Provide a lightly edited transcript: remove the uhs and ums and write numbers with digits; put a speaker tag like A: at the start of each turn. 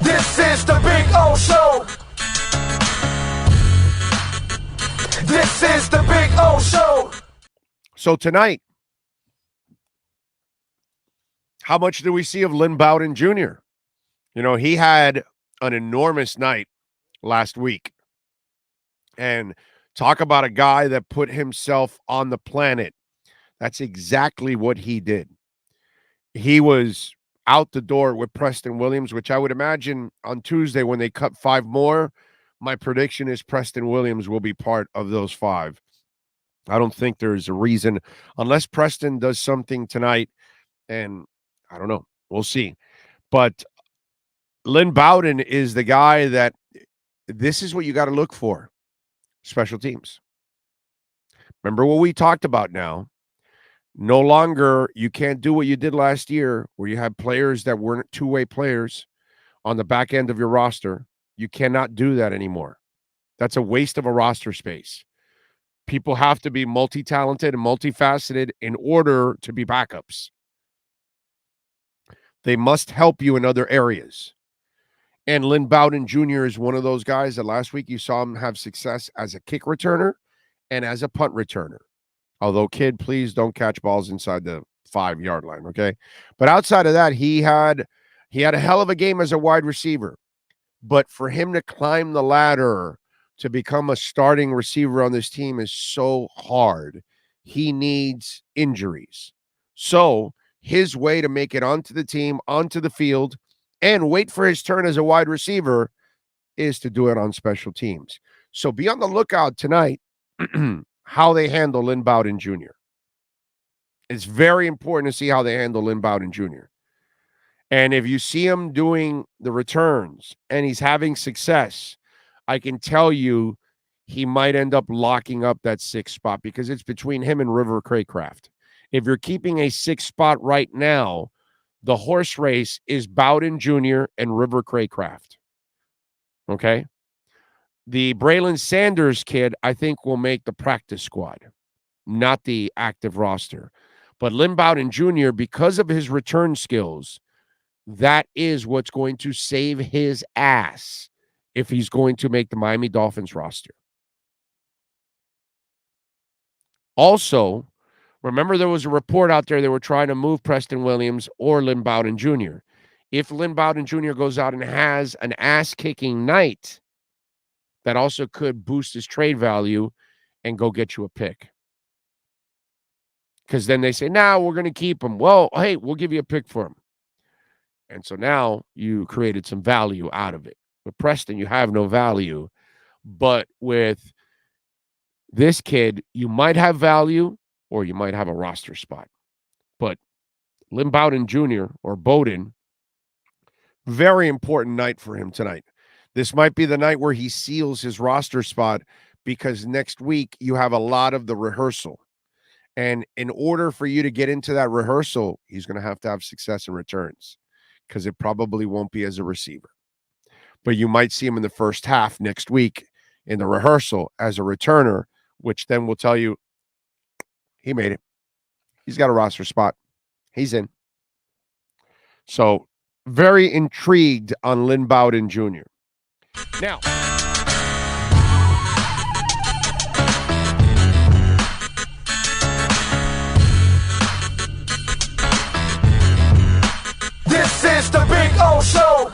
A: This is the Big O Show. This is the Big O Show.
B: So tonight, how much do we see of Lynn Bowden Jr.? You know, he had an enormous night last week. And talk about a guy that put himself on the planet. That's exactly what he did. He was out the door with Preston Williams, which I would imagine on Tuesday when they cut 5 more, my prediction is Preston Williams will be part of those 5. I don't think there's a reason, unless Preston does something tonight, and I don't know. We'll see. But Lynn Bowden is the guy that this is what you got to look for. Special teams. Remember what we talked about now. No longer, you can't do what you did last year where you had players that weren't two-way players on the back end of your roster. You cannot do that anymore. That's a waste of a roster space. People have to be multi-talented and multifaceted in order to be backups. They must help you in other areas. And Lynn Bowden Jr. is one of those guys that last week you saw him have success as a kick returner and as a punt returner. Although, kid, please don't catch balls inside the 5-yard line, okay? But outside of that, he had a hell of a game as a wide receiver. But for him to climb the ladder to become a starting receiver on this team is so hard. He needs injuries. So his way to make it onto the team, onto the field, and wait for his turn as a wide receiver is to do it on special teams. So be on the lookout tonight how they handle Lynn Bowden Jr. It's very important to see how they handle Lynn Bowden Jr. And if you see him doing the returns and he's having success, I can tell you he might end up locking up that 6th spot because it's between him and River Craycraft. If you're keeping a 6th spot right now, the horse race is Bowden Jr. and River Craycraft. Okay? The Braylon Sanders kid, I think, will make the practice squad, not the active roster. But Lynn Bowden Jr., because of his return skills, that is what's going to save his ass if he's going to make the Miami Dolphins roster. Also, remember there was a report out there they were trying to move Preston Williams or Lynn Bowden Jr. If Lynn Bowden Jr. goes out and has an ass-kicking night, that also could boost his trade value and go get you a pick. Because then they say, nah, we're going to keep him. Well, hey, we'll give you a pick for him. And so now you created some value out of it. With Preston, you have no value. But with this kid, you might have value or you might have a roster spot. But Lynn Bowden Jr. or Bowden, very important night for him tonight. This might be the night where he seals his roster spot because next week you have a lot of the rehearsal. And in order for you to get into that rehearsal, he's going to have success in returns because it probably won't be as a receiver. But you might see him in the first half next week in the rehearsal as a returner, which then will tell you he made it. He's got a roster spot. He's in. So very intrigued on Lynn Bowden Jr. Now,
A: this is the Big O Show.